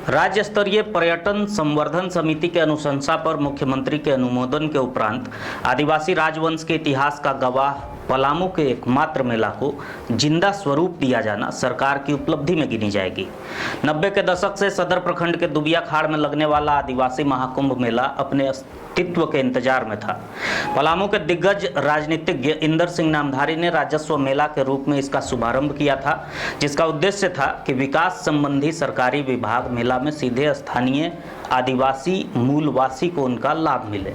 राज्य स्तरीय पर्यटन संवर्धन समिति के अनुशंसा पर मुख्यमंत्री के अनुमोदन के उपरांत आदिवासी राजवंश के इतिहास का गवाह पलामू के एकमात्र मेला को जिंदा स्वरूप दिया जाना सरकार की उपलब्धि में गिनी जाएगी। 90 के दशक से सदर प्रखंड के दुबिया खाड़ में लगने वाला आदिवासी महाकुंभ मेला अपने अस्तित्व के इंतजार में था। पलामू के दिग्गज राजनीतिज्ञ इंदर सिंह नामधारी ने राजस्व मेला के रूप में इसका शुभारंभ किया था, जिसका उद्देश्य था कि विकास संबंधी सरकारी विभाग मेला में सीधे स्थानीय आदिवासी मूलवासी को उनका लाभ मिले।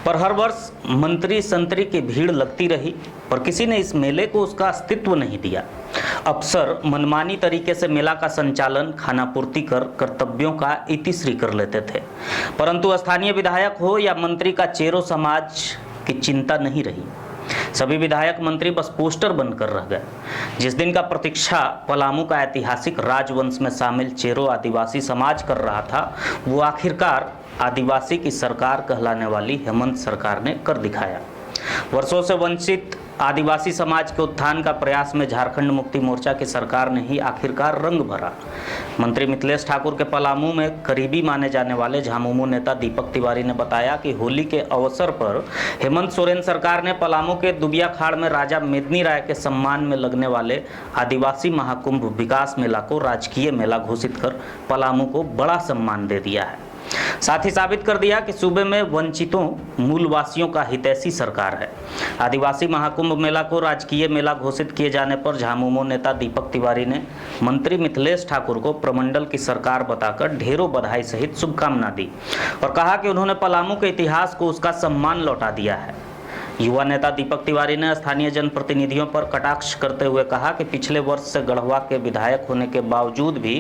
पर हर वर्ष मंत्री संतरी की भीड़ लगती रही और किसी ने इस मेले को उसका अस्तित्व नहीं दिया। अफसर मनमानी तरीके से मेला का संचालन खानापूर्ति कर कर्तव्यों का इतिश्री कर लेते थे, परंतु स्थानीय विधायक हो या मंत्री का चेरो समाज की चिंता नहीं रही। सभी विधायक मंत्री बस पोस्टर बनकर रह गए। जिस दिन का प्रतीक्षा पलामू का ऐतिहासिक राजवंश में शामिल चेरो आदिवासी समाज कर रहा था, वो आखिरकार आदिवासी की सरकार कहलाने वाली हेमंत सरकार ने कर दिखाया। वर्षों से वंचित आदिवासी समाज के उत्थान का प्रयास में झारखंड मुक्ति मोर्चा की सरकार ने ही आखिरकार रंग भरा। मंत्री मिथिलेश ठाकुर के पलामू में करीबी माने जाने वाले झामुमो नेता दीपक तिवारी ने बताया कि होली के अवसर पर हेमंत सोरेन सरकार ने पलामू के दुबिया खाड़ में राजा मेदिनी राय के सम्मान में लगने वाले आदिवासी महाकुंभ विकास मेला को राजकीय मेला घोषित कर पलामू को बड़ा सम्मान दे दिया है। साथ ही साबित कर दिया कि सूबे में वंचितों मूलवासियों का हितैषी सरकार है। आदिवासी महाकुंभ मेला को राजकीय मेला घोषित किए जाने पर झामुमो नेता दीपक तिवारी ने मंत्री मिथिलेश ठाकुर को प्रमंडल की सरकार बताकर ढेरों बधाई सहित शुभकामना दी और कहा कि उन्होंने पलामू के इतिहास को उसका सम्मान लौटा दिया है। युवा नेता दीपक तिवारी ने स्थानीय जनप्रतिनिधियों पर कटाक्ष करते हुए कहा कि पिछले वर्ष से गढ़वा के विधायक होने के बावजूद भी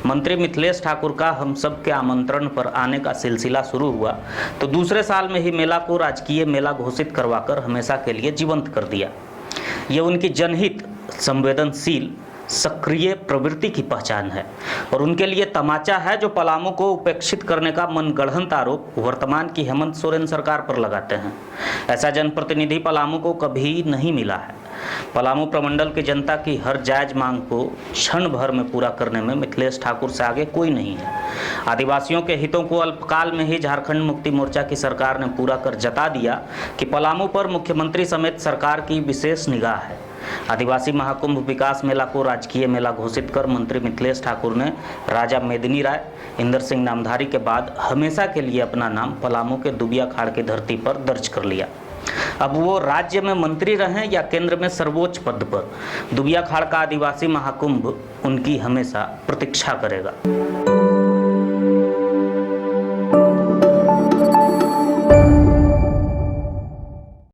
मंत्री मिथिलेश ठाकुर का हम सब के आमंत्रण पर आने का सिलसिला शुरू हुआ तो दूसरे साल में ही मेला को राजकीय मेला घोषित करवाकर हमेशा के लिए जीवंत कर दिया। ये उनकी जनहित संवेदनशील सक्रिय प्रवृत्ति की पहचान है और उनके लिए तमाचा है जो पलामू को उपेक्षित करने का मनगढ़ंत आरोप वर्तमान की हेमंत सोरेन सरकार पर लगाते हैं। ऐसा जनप्रतिनिधि पलामू को कभी नहीं मिला है। पलामू प्रमंडल की जनता की हर जायज मांग को क्षण भर में पूरा करने में मिथिलेश ठाकुर से आगे कोई नहीं है। आदिवासियों के हितों को अल्पकाल में ही झारखंड मुक्ति मोर्चा की सरकार ने पूरा कर जता दिया कि पलामू पर मुख्यमंत्री समेत सरकार की विशेष निगाह है। आदिवासी महाकुंभ विकास मेला को राजकीय मेला घोषित कर मंत्री मिथिलेश ठाकुर ने राजा मेदिनी राय इंदर सिंह नामधारी के बाद हमेशा के लिए अपना नाम पलामू के दुबिया खाड़ की धरती पर दर्ज कर लिया। अब वो राज्य में मंत्री रहें या केंद्र में सर्वोच्च पद पर, दुबिया खाड़ का आदिवासी महाकुंभ उनकी हमेशा प्रतीक्षा करेगा।